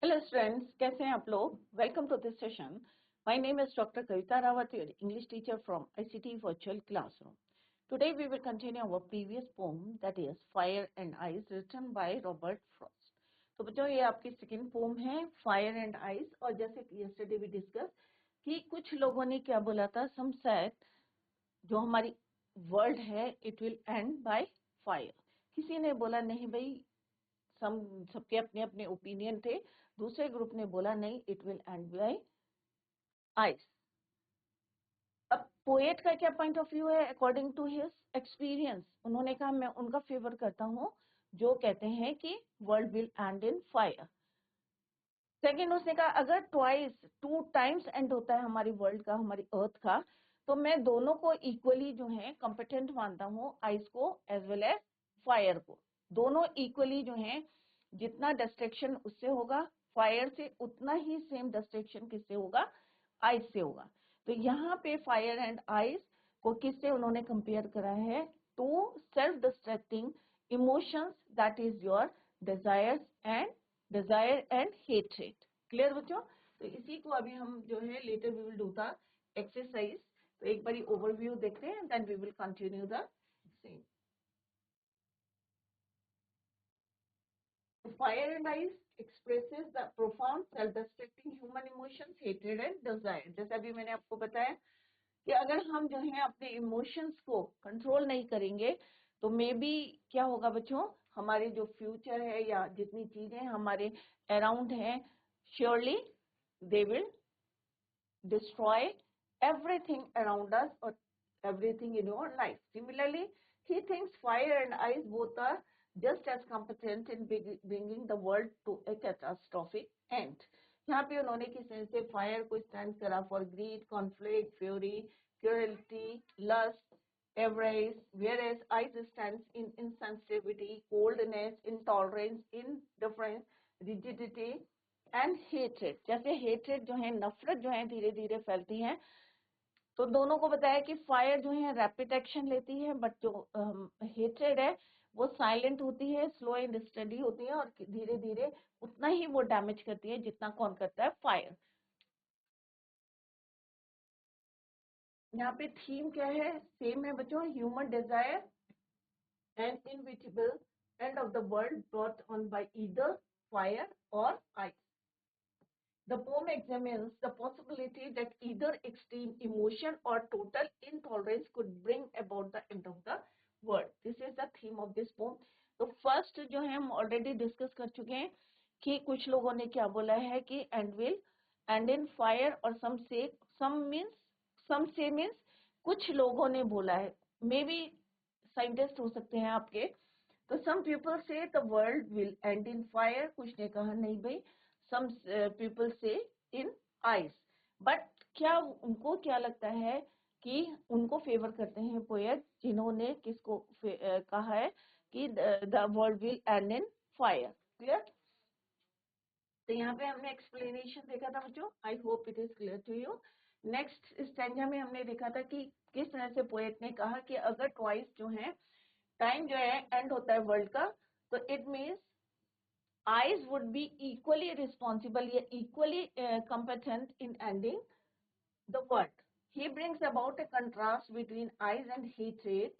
Hello students, कैसे हैं आप लोग? Welcome to this session. My name is Dr. Kavita Rawat, your English teacher from ICT Virtual Classroom. Today we will continue our previous poem, that is Fire and Ice, written by Robert Frost. तो बच्चों ये आपकी second pome है Fire and Ice, और जैसे कि yesterday we discussed कि कुछ लोगों ने क्या बोला था, some said जो हमारी वर्ल्ड है it will end by fire. किसी ने बोला नहीं भाई, सबके अपने अपने ओपिनियन थे. दूसरे ग्रुप ने बोला नहीं, it will end by ice. अब पोएट का क्या पॉइंट ऑफ व्यू है? अकॉर्डिंग टू हिज एक्सपीरियंस उन्होंने कहा, मैं उनका फेवर करता हूँ जो कहते हैं कि world will end in fire. Second उसने कहा अगर ट्वाइस 2 टाइम्स एंड होता है हमारी वर्ल्ड का, हमारी अर्थ का, तो मैं दोनों को इक्वली जो है कॉम्पिटेंट मानता हूँ, आइस को एज वेल एज फायर को. दोनों इक्वली जो है, जितना डिस्ट्रक्शन उससे होगा फायर से, उतना ही सेम डिस्ट्रक्शन किससे होगा? आइस से होगा. तो यहाँ पे फायर एंड आइस को किससे उन्होंने कंपेयर करा है? To self destructing emotions, that is your desire and hatred. Clear बच्चों? तो इसी को अभी हम जो है later we will do the exercise. तो एक बारी ओवरव्यू देखते हैं, then we will continue the same. Fire and ice expresses the profound self-destructing human emotions, hatred and desire. जैसे अभी मैंने आपको बताया कि अगर हम जो है अपने इमोशंस को कंट्रोल नहीं करेंगे तो मे बी क्या होगा बच्चों, हमारे जो फ्यूचर है या जितनी चीजें हमारे अराउंड हैं, surely they will destroy everything around us or everything in your life. Similarly, he thinks fire and ice both are just as competent in bringing the world to a catastrophic end. यहाँ पे उन्होंने किस तरह से fire को stand करा for greed, conflict, fury, cruelty, lust, avarice, whereas ice stands in insensitivity, coldness, intolerance, indifference, rigidity and hatred. जैसे hatred जो है, नफरत जो है धीरे धीरे फैलती है, तो दोनों को बताया कि फायर जो है रैपिड एक्शन लेती है, बट जो हेट्रेड है वो साइलेंट होती है, स्लो एंड स्टडी होती है, और धीरे धीरे उतना ही वो डैमेज करती है जितना कौन करता है? फायर. यहाँ पे थीम क्या है? सेम है बच्चों, human desire and inevitable end of the world brought on by either fire और ice. The poem examines the possibility that either extreme emotion or total intolerance could bring about the end of the world. This is the theme of this poem. तो first जो है हम already discuss कर चुके हैं कि कुछ लोगों ने क्या बोला है कि and will end in fire, और सम से मीन्स कुछ लोगों ने बोला है, मे बी साइंटिस्ट हो सकते हैं आपके. तो सम पीपल से the world will end in fire, कुछ ने कहा नहीं भाई, some people say in ice. But क्या उनको क्या लगता है कि उनको फेवर करते हैं पोएट जिन्होंने किसको कहा है कि the world will end in fire. Clear? तो यहाँ पे हमने एक्सप्लेनेशन देखा था बच्चों, I hope it is clear to you. Next stanza में हमने देखा था कि किस तरह से पोएट ने कहा कि अगर ट्वाइस जो है टाइम जो है एंड होता है वर्ल्ड का, तो it means eyes would be equally responsible, equally competent in ending the world. He brings about a contrast between eyes and hatred.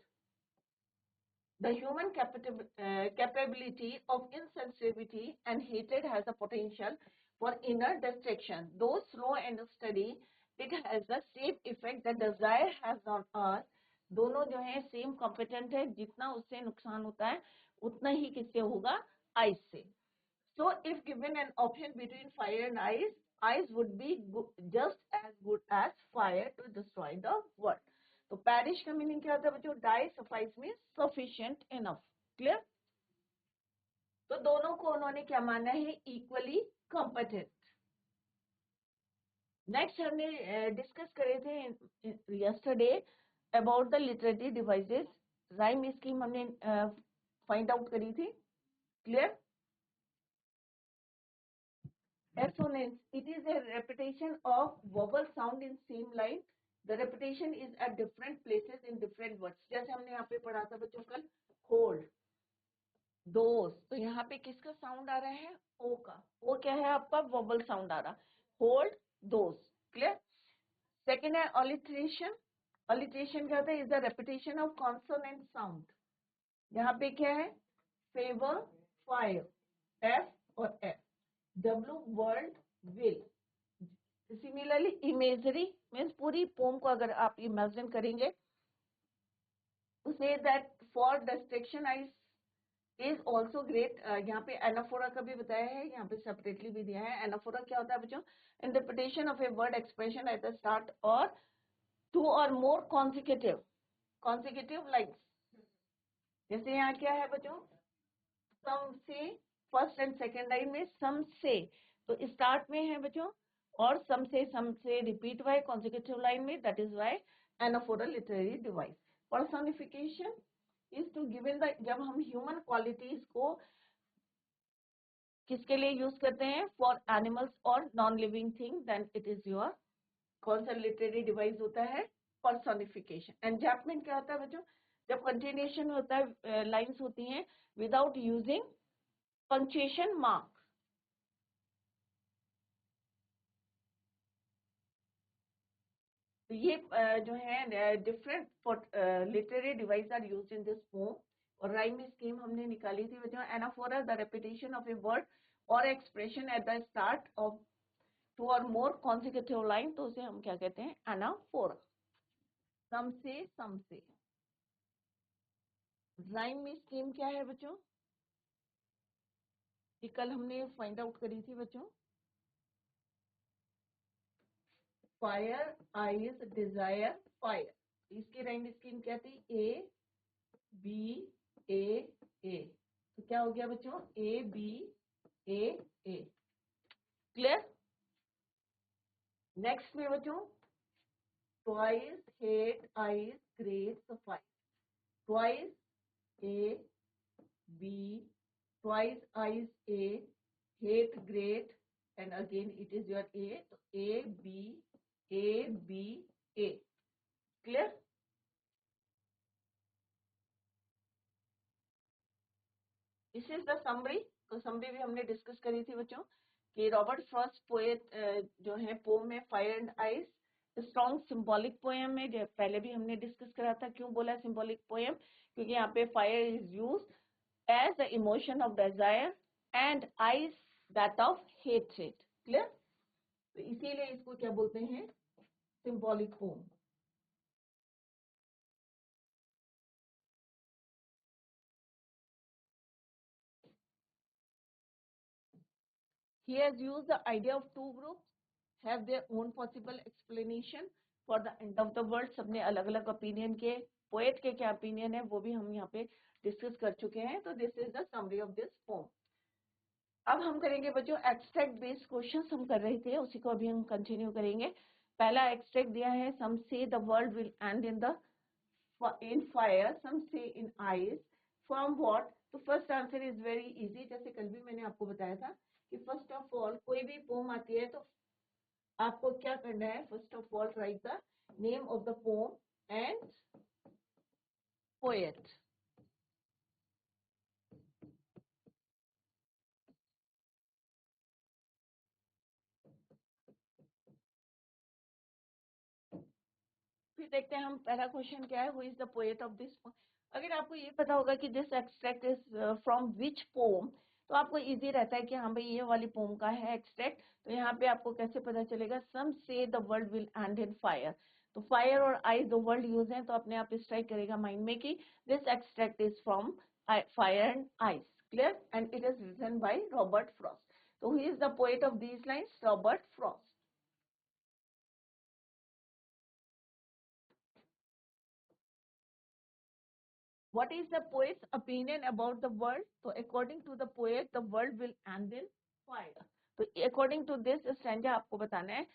The human capability of insensitivity and hatred has a potential for inner destruction. Though slow and steady, it has the same effect that desire has on earth. दोनों जो है same competent है, जितना उससे नुकसान होता है उतना ही किससे होगा? आइस से. So if given an option between fire and ice would be just as good as fire to destroy the world. तो perish का मीनिंग क्या होता है बच्चों? Die. Suffice means sufficient enough. Clear? तो दोनों को उन्होंने क्या माना है? Equally competent. नेक्स्ट हमने डिस्कस करे थे yesterday about the literary devices. Rhyme scheme हमने फाइंड आउट करी थी. Clear? Assonance. It is a repetition of vowel sound in same line. The repetition is at different places in different words. जैसे हमने यहाँ पे पढ़ा था बच्चों कल, hold, दोस, तो यहाँ पे किसका साउंड आ रहा है? ओ का। ओ क्या है आपका? वोबल साउंड आ रहा। होल्ड, दोस। क्लियर? सेकेंड है ऑलिट्रेशन। ऑलिट्रेशन क्या होता है? Is the repetition of consonant sound. यहाँ पे क्या है? फेवर, फायर, एफ और F. W, world, will. Similarly imagery means पूरी पोम को अगर आप इमेजिन करेंगे, to say that for distraction I is also great। यहाँ पे एनाफोरा का भी बताया है, यहाँ पे सेपरेटली भी दिया है। एनाफोरा क्या होता है बच्चों? Interpretation of a word expression at the start और टू और मोर कॉन्सिक्यूटिव लाइन्स। जैसे यहाँ क्या है बच्चों? सम से, फर्स्ट एंड सेकेंड लाइन में सम से, तो स्टार्ट में है बच्चों, और सम से रिपीट हुआ है कॉन्सिक्यूटिव लाइन में, that is why anaphora literary device. Personification is to given the, जब हम ह्यूमन क्वालिटीज को किसके लिए यूज करते हैं? फॉर एनिमल्स और non living thing, then it is your कौन सा लिटरेरी डिवाइस होता है? पर्सोनिफिकेशन। एनजैपमेंट क्या होता है बच्चों? जब कंटिन्यूएशन होता है, लाइंस होती हैं विदाउट यूजिंग पंक्चुएशन मार्क। तो ये जो है different literary device are used in this poem. और राइम स्कीम हमने निकाली थी बच्चों। Anaphora the repetition of a word और expression at the start of two और मोर कॉन्सिक्यूटिव लाइन, तो उसे हम क्या कहते हैं? एनाफोरा। सम से। राइम में स्कीम क्या है बच्चों? ये कल हमने फाइंड आउट करी थी बच्चों। Fire, eyes, desire, fire. इसकी राइम स्कीम क्या थी? A B A. तो क्या हो गया बच्चों? A B A. Clear? Next में बच्चों ट्वाइस, हेट, आइज, ग्रेट, सफाई। Twice A B, twice eyes A, hate great, and again it is your A. तो A B A. Clear? This is the summary. तो summary भी हमने discuss करी थी बच्चों कि रॉबर्ट फ्रॉस्ट पोएट जो है पोम है fire and ice, strong symbolic poem है। जो पहले भी हमने डिस्कस करा था। क्यों बोला सिंबॉलिक पोएम? क्योंकि यहाँ पे fire is use as the emotion of desire and ice that of hatred. Clear? तो इसीलिए इसको क्या बोलते हैं? Symbolic poem. He has used the idea of two groups have their own possible explanation for the end of the world। सबने अलग अलग opinion के, पोएट के क्या ओपिनियन है वो भी हम यहाँ पे डिस्कस कर चुके हैं। तो this is the summary of this pome. अब हम करेंगे बच्चों एक्सट्रैक्ट बेस्ड क्वेश्चंस हम कर रहे थे, उसी को अभी हम कंटिन्यू करेंगे। पहला एक्सट्रैक्ट दिया है, some say the world will end in fire, some say in ice, from what? तो first answer is very easy. जैसे कल भी मैंने आपको बताया था कि फर्स्ट ऑफ ऑल कोई भी पोम आती है तो आपको क्या करना है? First of all write the name of the poem and poet. फिर देखते हैं हम पहला क्वेश्चन क्या है, who is the poet of this. अगर आपको ये पता होगा कि this extract is from which poem, तो आपको इजी रहता है कि हाँ भाई ये वाली पोम का है एक्सट्रैक्ट। तो यहाँ पे आपको कैसे पता चलेगा? Some say the world will end in fire, तो फायर और आइस दो वर्ल्ड यूज हैं, तो अपने आप स्ट्राइक करेगा माइंड में कि this extract is from fire and ice. Clear? And it is written by Robert Frost. तो who is the poet of these lines? Robert Frost. What is the poet's opinion about the world? So according to the poet, the world will end in fire. तो according to this stanza आपको बताना है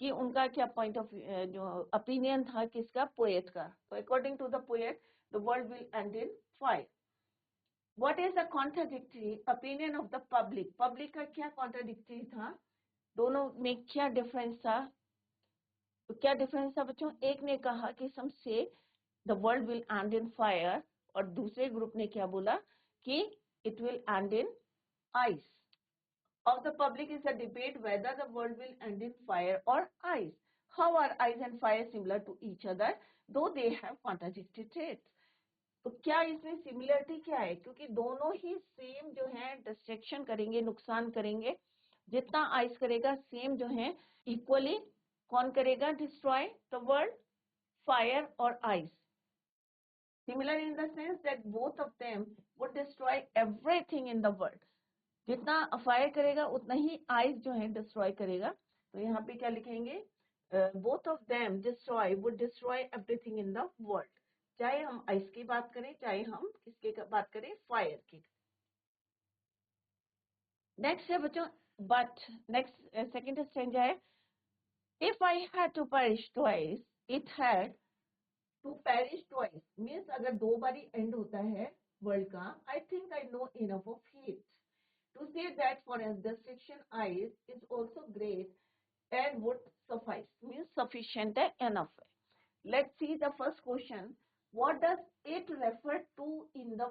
कि उनका क्या point of जो opinion था किसका? poet का। तो according to the poet, the world will end in fire. What is the contradictory opinion of the public? Public का क्या contradictory था? दोनों में क्या difference था? तो क्या difference था बच्चों? एक ने कहा कि some say the world will end in fire, और दूसरे ग्रुप ने क्या बोला कि it will end in ice. Of the public is a debate whether the world will end in fire or ice. How are ice and fire similar to each other, though they have contradictory traits? तो क्या इसमें similarity क्या है? क्योंकि दोनों ही same जो है destruction करेंगे, नुकसान करेंगे. जितना आइस करेगा सेम जो है इक्वली कौन करेगा डिस्ट्रॉय द वर्ल्ड? फायर और ice. Similar in the sense that both of them would destroy everything in the world. जितना फायर करेगा उतना ही आइस जो है डिस्ट्रॉय करेगा. तो यहाँ पे क्या लिखेंगे? Both of them destroy would destroy everything in the world. चाहे हम आइस की बात करें, चाहे हम किसके बात करें, फायर की. नेक्स्ट है बच्चों, बट नेक्स्ट सेकंड स्टेंजा है, if I had to perish twice it had to perish twice. Means अगर दो बारी एंड होता है वर्ल्ड का, I think I know enough of hate to say that for us destruction ice is also great and would suffice. Means sufficient enough. Let's see the first question. What does it refer to in the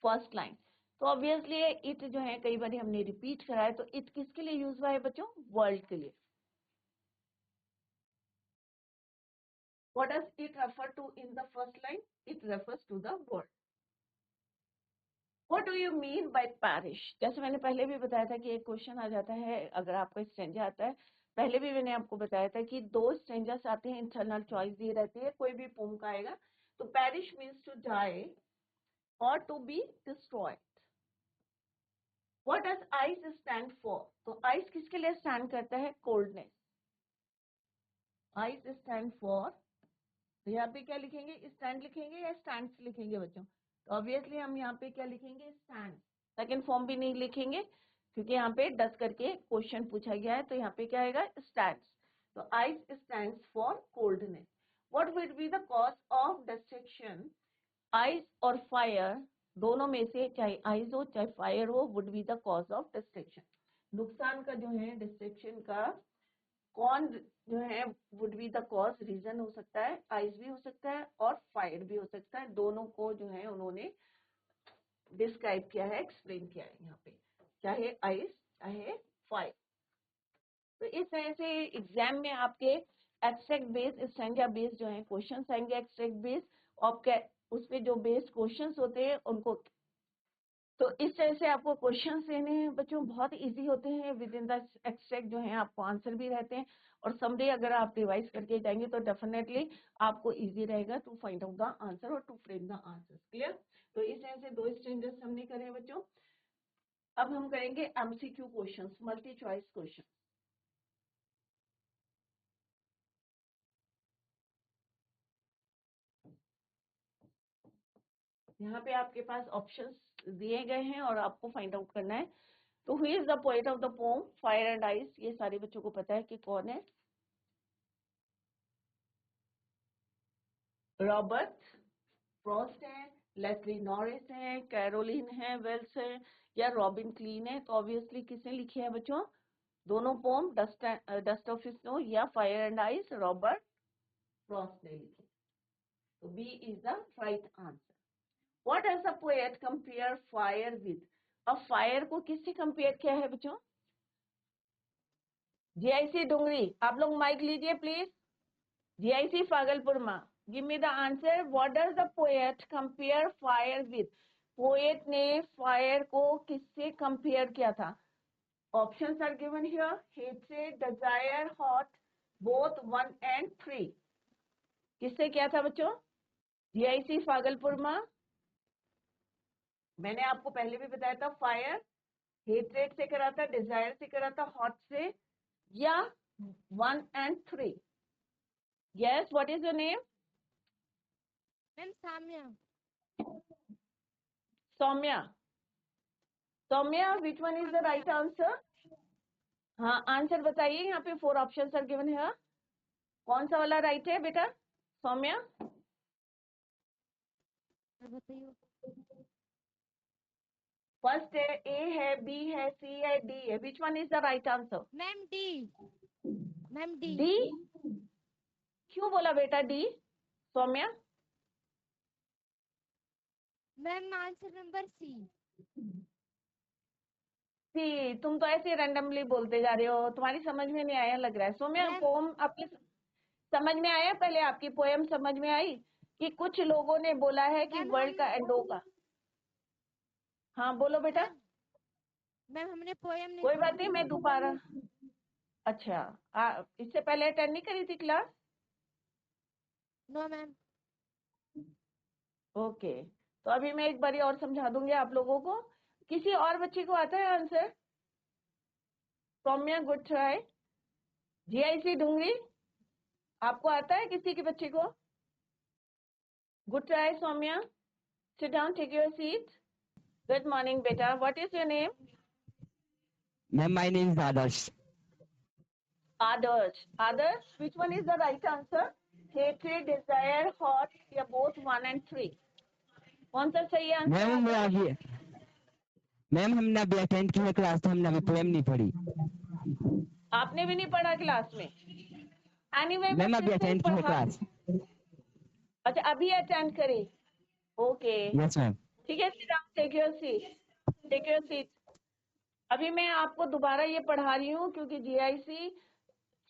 first line? तो obviously it जो है कई बार हमने repeat करा है, तो it किसके लिए यूज हुआ है बच्चों? वर्ल्ड के लिए. What does it refer to in the first line? It refers to the world. What do you mean by parish? जैसे मैंने पहले भी बताया था कि एक क्वेश्चन आ जाता है अगर आपको स्ट्रेंजा आता है. पहले भी मैंने आपको बताया था कि दो स्ट्रेंजर्स आते हैं, इंटरनल चॉइस दी रहती है, कोई भी पोम का आएगा. तो पैरिश मीन्स टू डाई और to be destroyed. What does ice stand for? तो आइस किसके लिए स्टैंड करता है? कोल्डनेस. आइस स्टैंड फॉर, तो यहाँ पे क्या लिखेंगे? स्टैंड लिखेंगे या स्टैंड्स लिखेंगे बच्चों? तो ऑब्वियसली हम यहाँ पे क्या लिखेंगे? स्टैंड. सेकंड फॉर्म भी नहीं लिखेंगे क्योंकि यहाँ पे डस करके क्वेश्चन पूछा गया है, तो यहाँ पे क्या आएगा? स्टैंड्स. तो ice stands for coldness. What will be the cause of destruction? Ice और फायर दोनों में से चाहे आइस हो चाहे फायर हो, would be the cause of destruction. नुकसान का जो है, डिस्ट्रक्शन का कौन जो है would be the cause, reason हो सकता है, आइस भी हो सकता है और फायर भी हो सकता है. दोनों को जो है उन्होंने डिस्क्राइब किया है, एक्सप्लेन किया है यहाँ पे, चाहे आइस चाहे फायर. तो इस तरह से एग्जाम में आपके एब्स्ट्रैक्ट बेस्ड, स्ट्रेंजा बेस्ड जो है क्वेश्चंस आएंगे. एब्स्ट्रैक्ट बेस्ड और उस पे जो बेस्ड क्वेश्चंस होते हैं उनको, तो इस तरह से आपको क्वेश्चंस देने हैं बच्चों, बहुत इजी होते हैं. विद इन द एक्सट्रैक्ट जो है आपको आंसर भी रहते हैं, और समडे अगर आप रिवाइज करके जाएंगे तो डेफिनेटली आपको इजी रहेगा to find out the answer और to frame the answer. Clear? तो इस तरह से दो स्टैंडर्ड्स हमने करे हैं बच्चों. अब हम करेंगे MCQ questions, multi choice question. यहाँ पे आपके पास ऑप्शंस दिए गए हैं और आपको फाइंड आउट करना है. तो who is the poet of the pome fire and ice? ये सारे बच्चों को पता है कि कौन है. रॉबर्ट फ्रॉस्ट है, लेस्ली नॉरिस है, कैरोलिन है वेल्स है, या रॉबिन क्लीन है. तो ऑब्वियसली किसने लिखे हैं बच्चों? दोनों पोम, डस्ट ऑफ स्नो या fire and ice, Robert Frost ने लिखे. तो B is the right answer. What does the poet compare fire with? अब फायर को किससे कंपेयर किया है बच्चों? जीआईसी डुंगरी, आप लोग माइक लीजिए प्लीज. जीआईसी फागलपुर माँ, give me the answer. What does the poet compare fire with? Poet ने फायर को किससे कंपेयर किया था? Options are given here. Hatred, desire, hot, both, 1 and 3. किससे किया था बच्चों? जीआईसी फागलपुर माँ. मैंने आपको पहले भी बताया था, फायर हेट्रेड से करा था, डिजायर से करा था, हॉट से, या 1 and 3. Yes, what is your name? Ma'am Samya. Soumya. Soumya, which one is the right answer? हाँ, आंसर बताइए. यहाँ पे 4 ऑप्शंस आर गिवन है. कौन सा वाला राइट है बेटा? सौम्या बताइए. फर्स्ट है, ए है, बी है, सी है, डी है. Which one is the right answer? Ma'am D. Ma'am D. D. क्यों बोला बेटा D Saumya? Ma'am answer number C. जी, तुम तो ऐसे रैंडमली बोलते जा रहे हो, तुम्हारी समझ में नहीं आया लग रहा है। सौम्या, मैम पोम आपकी समझ में आया? पहले आपकी पोएम समझ में आई कि कुछ लोगों ने बोला है कि मैम वर्ल्ड का एंड होगा। हाँ बोलो बेटा। मैम मैम हमने पोयम नहीं कोई बात पढ़ी नहीं, थी। मैं दोबारा। अच्छा, इससे पहले अटेंड नहीं करी थी क्लास? No ma'am. ओके, तो अभी मैं एक बारी और समझा दूंगी आप लोगों को। किसी और बच्चे को आता है answer? Saumya, good try. GIC Dungri, आपको आता है किसी के बच्चे को? Good try Saumya. Sit down, take your seat. Good morning बेटा, what is your name? Ma'am, my name is Adarsh. Adarsh. Adarsh, which one is the right answer? Hatred, desire, hot, या both 1 and 3? कौन सा सही आंसर मैम मैं आदर्श? अभी ma'am हमने अभी attend की है क्लास, तो हमने अभी पोएम नहीं पढ़ी। आपने भी नहीं पढ़ा क्लास में? एनीवे मैं मैम फिर अभी से अटेंड की है पढ़ा। क्लास। अच्छा, अभी अटेंड करे? Okay, yes ma'am. ठीक है, sit down, take your seat, take your seat. अभी मैं आपको दोबारा ये पढ़ा रही हूँ क्योंकि जीआईसी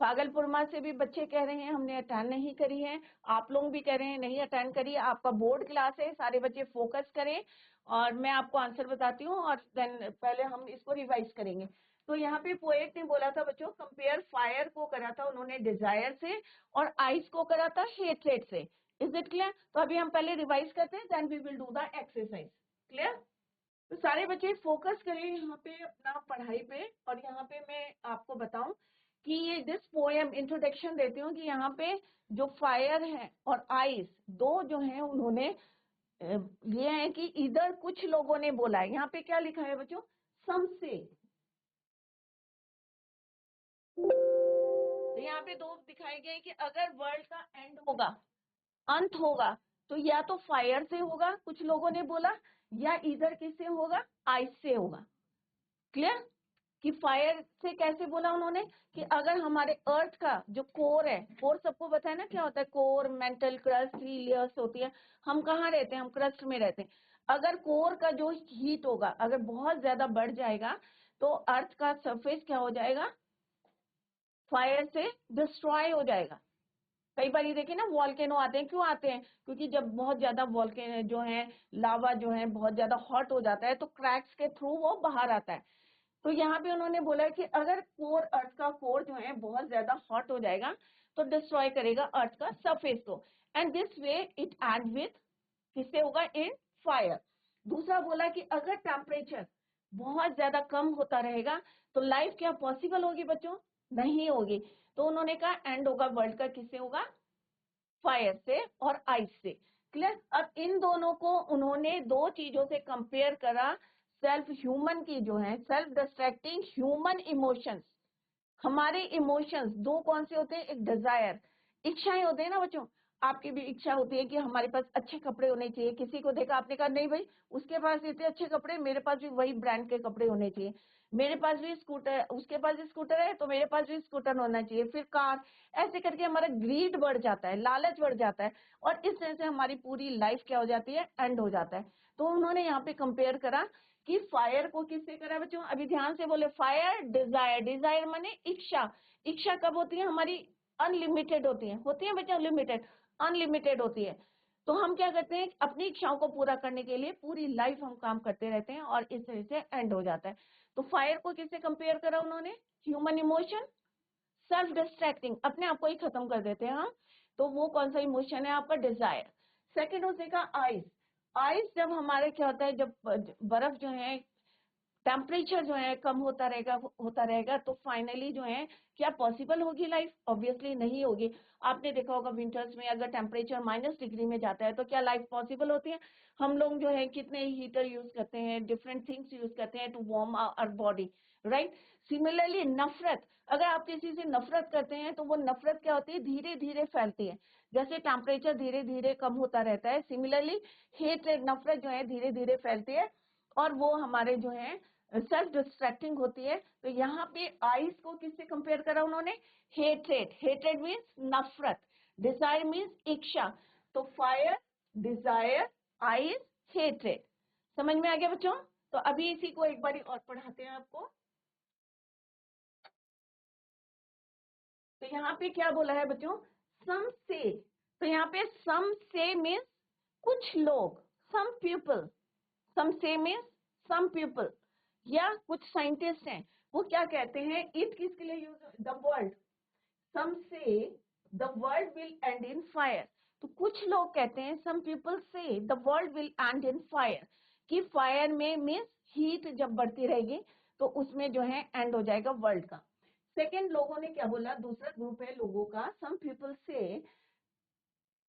भागलपुरमा से भी बच्चे कह रहे हैं हमने अटेंड नहीं करी है, आप लोग भी कह रहे हैं नहीं अटेंड करी। आपका बोर्ड क्लास है, सारे बच्चे फोकस करें और मैं आपको आंसर बताती हूँ और देन पहले हम इसको रिवाइज करेंगे। तो यहाँ पे पोएट ने बोला था बच्चों, कंपेयर फायर को करा था उन्होंने डिजायर से और आइस को करा था हेट्रेड से। Is it clear? तो अभी हम पहले रिवाइज करते हैं, then we will do the exercise. Clear? तो सारे बच्चे फोकस करें यहाँ पे अपना पढ़ाई पे। और यहाँ पे मैं आपको बताऊं कि ये दिस पोएम इंट्रोडक्शन देती हूँ कि यहाँ पे जो फायर है और आइस दो जो है उन्होंने ये है कि इधर कुछ लोगों ने बोला है। यहाँ पे क्या लिखा है बच्चों? सम से। तो यहाँ पे दो दिखाए गए कि अगर वर्ल्ड का एंड होगा, अंत होगा, तो या तो फायर से होगा कुछ लोगों ने बोला, या इधर किससे होगा? आइस से होगा। क्लियर? कि फायर से कैसे बोला उन्होंने कि अगर हमारे अर्थ का जो कोर है, कोर सबको पता है ना क्या होता है? कोर, मेंटल, क्रस्ट, 3 लेयर्स होती है। हम कहाँ रहते हैं? हम क्रस्ट में रहते हैं। अगर कोर का जो हीट होगा अगर बहुत ज्यादा बढ़ जाएगा तो अर्थ का सरफेस क्या हो जाएगा? फायर से डिस्ट्रॉय हो जाएगा। कई बार ये देखिए ना, वॉल्केनो आते हैं। क्यों आते हैं? क्योंकि जब बहुत ज्यादा वॉल्केनो जो है, लावा जो है बहुत ज्यादा हॉट हो जाता है तो क्रैक्स के थ्रू वो बाहर आता है। तो यहाँ पे उन्होंने बोला कि अगर कोर, अर्थ का कोर जो है बहुत ज्यादा हॉट हो जाएगा तो डिस्ट्रॉय करेगा अर्थ का सरफेस को, and this way it and with किससे होगा? In fire. दूसरा बोला कि अगर टेम्परेचर बहुत ज्यादा कम होता रहेगा तो लाइफ क्या पॉसिबल होगी बच्चों? नहीं होगी। तो उन्होंने कहा एंड होगा वर्ल्ड का किससे होगा? फायर से और आइस से। क्लियर? अब इन दोनों को उन्होंने दो चीजों से कंपेयर करा। सेल्फ ह्यूमन की जो है, सेल्फ डिस्ट्रैक्टिंग ह्यूमन इमोशंस। हमारे इमोशंस दो कौन से होते हैं? एक डिजायर, इच्छाएं होते हैं ना बच्चों। आपकी भी इच्छा होती है कि हमारे पास अच्छे कपड़े होने चाहिए। किसी को देखा आपने कहा नहीं भाई उसके पास इतने अच्छे कपड़े, मेरे पास भी वही ब्रांड के कपड़े होने चाहिए। मेरे पास भी स्कूटर, उसके पास भी स्कूटर है तो मेरे पास भी स्कूटर होना चाहिए, फिर कार। ऐसे करके हमारा ग्रीड बढ़ जाता है, लालच बढ़ जाता है और इस तरह से हमारी पूरी लाइफ क्या हो जाती है? एंड हो जाता है। तो उन्होंने यहाँ पे कंपेयर करा कि फायर को किससे करा बच्चों? अभी ध्यान से बोले, फायर डिजायर, डिजायर माने इच्छा। इच्छा कब होती है हमारी? अनलिमिटेड होती है बच्चा, लिमिटेड, अनलिमिटेड होती है। तो हम क्या करते हैं? अपनी इच्छाओं को पूरा करने के लिए पूरी लाइफ हम काम करते रहते हैं और इस तरह से एंड हो जाता है। तो फायर को किससे कंपेयर करा उन्होंने? ह्यूमन इमोशन, सेल्फ डिस्ट्रैक्टिंग, अपने आप को ही खत्म कर देते हैं हम। तो वो कौन सा इमोशन है आपका? डिजायर। सेकेंड उसने कहा आइस। आइस जब हमारे क्या होता है, जब बर्फ जो है टेम्परेचर जो है कम होता रहेगा तो फाइनली जो है क्या पॉसिबल होगी लाइफ? ऑब्वियसली नहीं होगी। आपने देखा होगा विंटर्स में अगर टेम्परेचर -डिग्री में जाता है तो क्या लाइफ पॉसिबल होती है? हम लोग जो है कितने हीटर यूज करते हैं, डिफरेंट थिंग्स यूज करते हैं to warm our body, right? Similarly नफरत, अगर आप किसी से नफरत करते हैं तो वो नफरत क्या होती है? धीरे धीरे फैलती है। जैसे टेम्परेचर धीरे धीरे कम होता रहता है, सिमिलरली हेट्रेड, नफरत जो है धीरे धीरे फैलती है और वो हमारे जो है सेल्फ डिस्ट्रैक्टिंग होती है। तो यहाँ पे आइस को किससे कंपेयर करा उन्होंने? हेट्रेड। हेट्रेड मीन्स नफरत, डिजायर मीन्स इच्छा। तो फायर, डिजायर, आइस, हेट्रेड। समझ में आ गया बच्चों? तो अभी इसी को एक बारी और पढ़ाते हैं आपको। तो यहाँ पे क्या बोला है बच्चों, सम से। तो यहाँ पे सम से मीन्स कुछ लोग, सम पीपल, सम से मीन्स सम पीपल, या कुछ साइंटिस्ट हैं, वो क्या कहते हैं, इट किसके लिए use, the world, some say the world will end in fire. तो कुछ लोग कहते हैं, सम पीपल से the world will end in fire, कि फायर में मीन्स हीट जब बढ़ती रहेगी तो उसमें जो है एंड हो जाएगा वर्ल्ड का। सेकेंड लोगों ने क्या बोला, दूसरा ग्रुप है लोगों का, सम पीपल से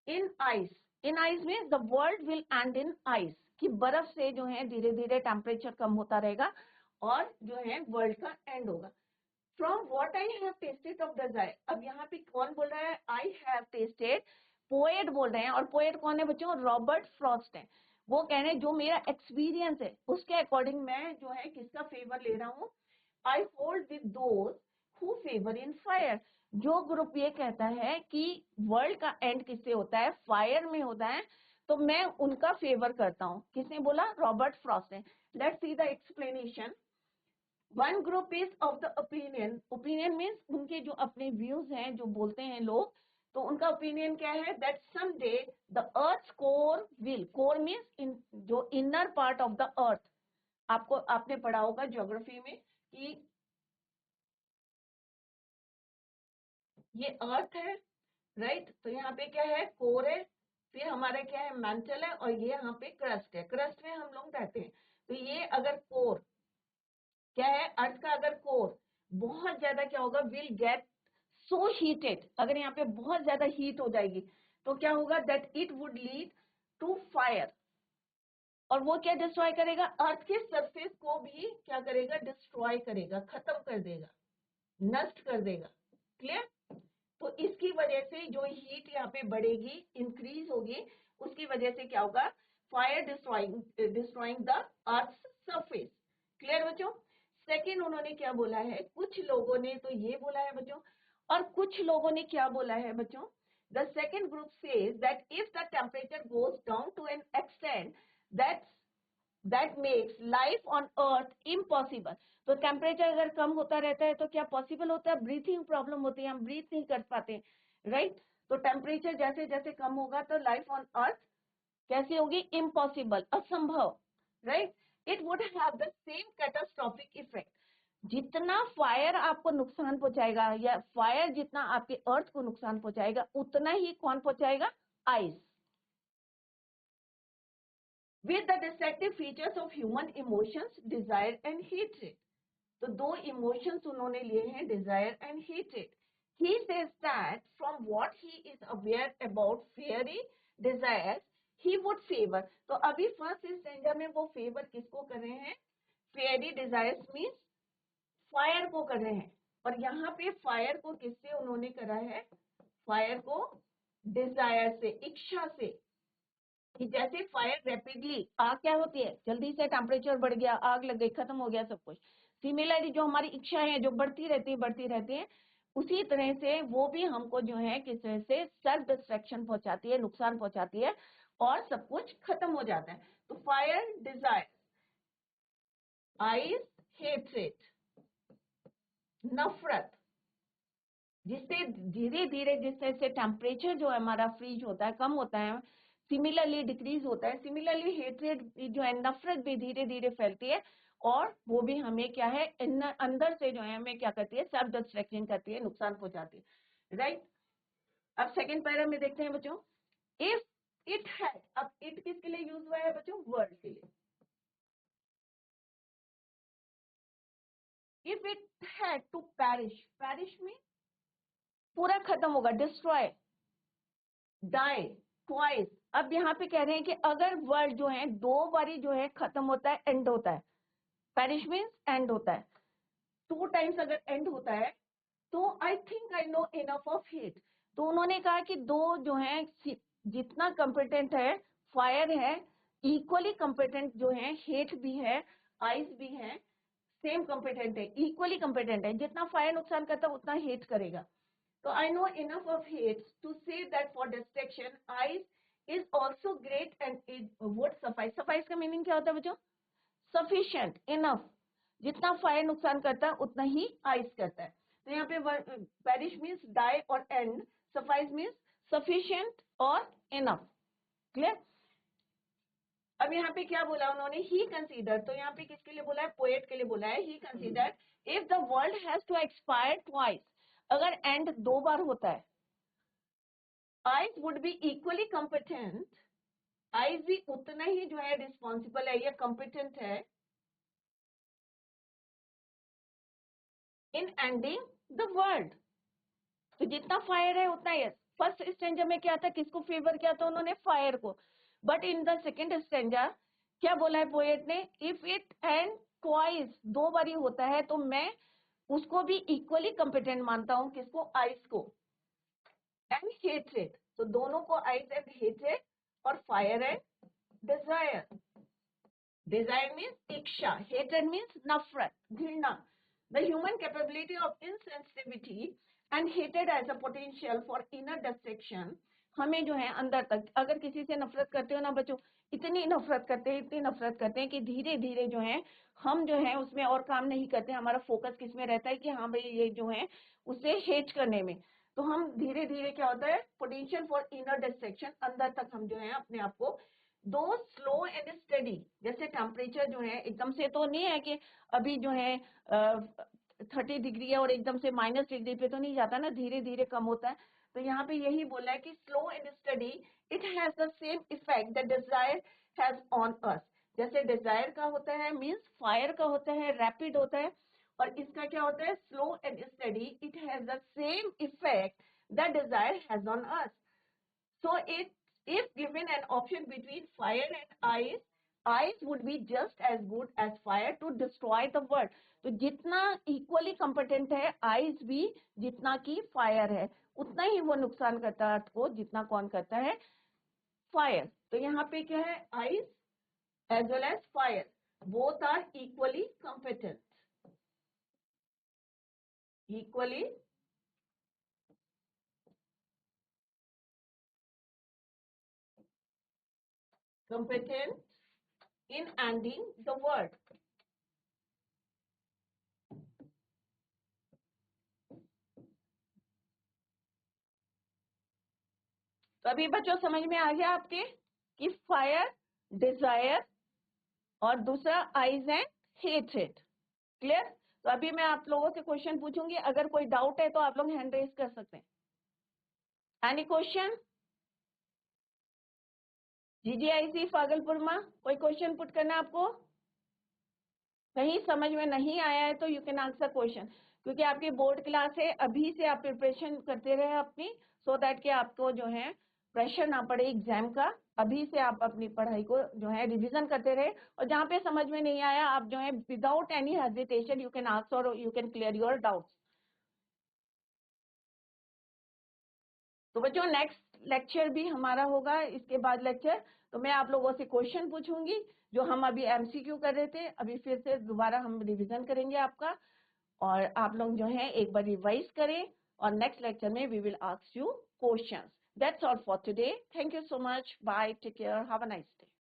इन आइस, इन आइस में the world will end in ice, कि बर्फ से जो है धीरे धीरे टेम्परेचर कम होता रहेगा और जो है वर्ल्ड का एंड होगा। From what I have tested of desire, अब यहाँ पे कौन बोल रहा है, आई हैव टेस्टेड, पोएट बोल रहे हैं, और पोएट कौन है बच्चों, रॉबर्ट फ्रॉस्ट है। वो कह रहे हैं जो मेरा एक्सपीरियंस है उसके अकॉर्डिंग मैं जो है किसका फेवर ले रहा हूँ, I hold with those who favour in fire. जो ग्रुप ये कहता है कि वर्ल्ड का एंड किससे होता है, फायर में होता है, तो मैं उनका फेवर करता हूँ। किसने बोला, रॉबर्ट फ्रॉस्ट ने। Let's see the explanation. One group is of the opinion, opinion means उनके जो अपने व्यूज हैं, जो बोलते हैं लोग, तो उनका ओपिनियन क्या है, that someday the earth core will, core means in, जो inner part of the earth, आपको आपने पढ़ा होगा ज्योग्राफी में कि ये अर्थ है, राइट। तो यहाँ पे क्या है, कोर है, फिर हमारा क्या है, मैंटल है, और ये यहाँ पे क्रस्ट है, क्रस्ट में हम लोग रहते हैं। तो ये अगर कोर क्या है, अर्थ का अगर कोर बहुत ज्यादा क्या होगा, विल गेट सो हीटेड, अगर यहाँ पे बहुत ज्यादा हीट हो जाएगी तो क्या होगा, that it would lead to fire, और वो क्या डिस्ट्रॉय करेगा, अर्थ के सरफेस को भी क्या करेगा, डिस्ट्रॉय करेगा, खत्म कर देगा, नष्ट कर देगा। क्लियर। तो इसकी वजह से जो हीट यहाँ पे बढ़ेगी, इंक्रीज होगी, उसकी वजह से क्या होगा, fire destroying the earth surface. Clear बच्चों। सेकेंड उन्होंने क्या बोला है, कुछ लोगों ने तो ये बोला है बच्चों, और कुछ लोगों ने क्या बोला है बच्चों, the second group says that if the temperature goes down to an extent that makes life on earth impossible। तो टेम्परेचर अगर कम होता रहता है तो क्या पॉसिबल होता है, ब्रीथिंग प्रॉब्लम होती है, हम ब्रीथ नहीं कर पाते, राइट। तो टेम्परेचर जैसे जैसे कम होगा तो लाइफ ऑन अर्थ कैसी होगी, इम्पॉसिबल, असंभव, right. It would have the same catastrophic effect, जितना फायर आपको नुकसान पहुंचाएगा, या फायर जितना आपके अर्थ को नुकसान पहुंचाएगा, उतना ही कौन पहुंचाएगा, ice. with the distinctive features of human emotions, desire and hatred। तो दो इमोशंस उन्होंने लिए हैं, desire and hated. He says that from what he is aware about fiery desires, he would favor। तो अभी फर्स्ट स्टैंडर्ड में वो favour किसको कर रहे हैं, फेयरी डिजायर्स मीन्स फायर को कर रहे हैं, और यहाँ पे फायर को किससे उन्होंने करा है, फायर को डिजायर से, इच्छा से, कि जैसे फायर रैपिडली, आग क्या होती है, जल्दी से टेम्परेचर बढ़ गया, आग लग गई, खत्म हो गया सब कुछ। सिमिलरली जो हमारी इच्छाएं हैं जो बढ़ती रहती है, उसी तरह से वो भी हमको जो है किस तरह से सेल्फ डिस्ट्रैक्शन पहुंचाती है, नुकसान पहुंचाती है, और सब कुछ खत्म हो जाता है। तो फायर डिजायर, आइस हेट्रेड, नफरत, जिससे धीरे धीरे जिस तरह से टेम्परेचर जो है हमारा फ्रीज होता है, कम होता है, सिमिलरली डिक्रीज होता है, सिमिलरली हेट्रेड जो है, नफरत भी धीरे धीरे फैलती है, और वो भी हमें क्या है, अंदर से जो है हमें क्या करती है, सेल्फ डिस्ट्रैक्शन करती है, नुकसान पहुंचाती है, राइट। अब सेकंड पैरा में देखते हैं बच्चों, इफ इट हैड, अब इट किसके लिए यूज हुआ है बच्चों, वर्ल्ड के लिए। If it had to perish, perish में पूरा खत्म होगा, डिस्ट्रॉय, डाई, ट्वाइस। अब यहाँ पे कह रहे हैं कि अगर वर्ल्ड जो है दो बारी जो है खत्म होता है, एंड होता है, पेरिश मीन्स एंड होता है, 2 टाइम्स अगर एंड होता है, तो आई think I know enough of heat. तो उन्होंने कहा कि दो जो है, जितना कंपिटेंट है, फायर है, इक्वली कंपिटेंट जो है, हेट भी है, आइस भी है, सेम कंपिटेंट है, इक्वली कंपिटेंट है, जितना फायर नुकसान करता है उतना हेट करेगा। तो I know enough of hate to say that for destruction, ice is also great and it would suffice। Suffice का मीनिंग क्या होता है बच्चों, सफिशिएंट, इनफ, जितना फायर नुकसान करता है उतना ही आइस करता है। तो यहाँ पे पेरिश मीन्स डाई और एंड, सफाइस मीन्स सफिशिएंट और इनफ। क्लियर? अब यहाँ पे क्या बोला उन्होंने, ही कंसीडर, तो यहाँ पे किसके लिए बोला है, पोएट के लिए बोला है। He consider if the world has to expire twice, अगर एंड 2 बार होता है, ice would be equally competent, ice भी उतना ही जो है रिस्पॉन्सिबल है या कॉम्पिटेंट है इन एंडिंग द वर्ल्ड। तो जितना फायर है उतना ही। फर्स्ट स्टेंजर में क्या था, किसको फेवर किया था उन्होंने, फायर को। बट इन द सेकेंड स्टेंजर क्या बोला है पोएट ने, इफ इट एंड ट्वाइस, 2 बार ही होता है, तो मैं उसको भी इक्वली कॉम्पिटेंट मानता हूं, किसको, आइस को। एंड हेट्रेड, तो दोनों को, आइस एंड हेट्रेड और fire and desire. Desire means इच्छा, हेट्रेड मीन्स नफरत, घृणा। The human capability of insensitivity and hated as a potential for inner destruction, हमें जो है अंदर तक, अगर किसी से नफरत करते हो ना बच्चों, इतनी नफरत करते हैं कि धीरे धीरे जो है हम जो है उसमें और काम नहीं करते, हमारा फोकस किस में रहता है कि हाँ भाई ये जो है उसे हेट करने में। तो हम धीरे धीरे क्या होता है, पोटेंशियल फॉर इनर डिस्ट्रक्शन, अंदर तक हम जो है अपने आप को, दो स्लो एंड स्टडी, जैसे टेम्परेचर जो है एकदम से तो नहीं है कि अभी जो है 30 डिग्री है और एकदम से -डिग्री पे तो नहीं जाता ना, धीरे धीरे कम होता है। तो यहाँ पे यही बोला है कि slow and study, it has the same effect that desire has on us. जैसे डिजायर का होता है मींस फायर का होता है, रैपिड होता है, और इसका क्या होता है, slow and study, it has the same effect that desire has on us. So it, if given an option between fire and ice would be just as good as fire to destroy the world। तो जितना equally competent है ice भी, जितना की fire है, उतना ही वो नुकसान करता है अर्थ को जितना कौन करता है, फायर। तो यहाँ पे क्या है, ice as well as fire, both are equally competent, equally competent in ending the world। तो अभी बच्चों समझ में आ गया आपके कि फायर, डिजायर और दूसरा आइज एंड हेट्रेड। क्लियर? तो अभी मैं आप लोगों से क्वेश्चन पूछूंगी, अगर कोई डाउट है तो आप लोग हैंड रेज कर सकते हैं। Any question? GGIC भागलपुर में कोई क्वेश्चन पुट करना है आपको? कहीं समझ में नहीं आया है तो यू कैन आंसर क्वेश्चन, क्योंकि आपकी बोर्ड क्लास है, अभी से आप प्रिपरेशन करते रहे अपनी, सो दैट कि आपको जो है प्रेशर ना पड़े एग्जाम का। अभी से आप अपनी पढ़ाई को जो है रिवीजन करते रहे, और जहाँ पे समझ में नहीं आया आप जो है without any hesitation you can ask और you can clear your doubts. तो बच्चों नेक्स्ट लेक्चर भी हमारा होगा, इसके बाद लेक्चर, तो मैं आप लोगों से क्वेश्चन पूछूंगी जो हम अभी MCQ कर रहे थे, अभी फिर से दोबारा हम रिवीजन करेंगे आपका, और आप लोग जो है एक बार रिवाइज करें, और नेक्स्ट लेक्चर में we will ask you questions. That's all for today, thank you so much, bye, take care, have a nice day.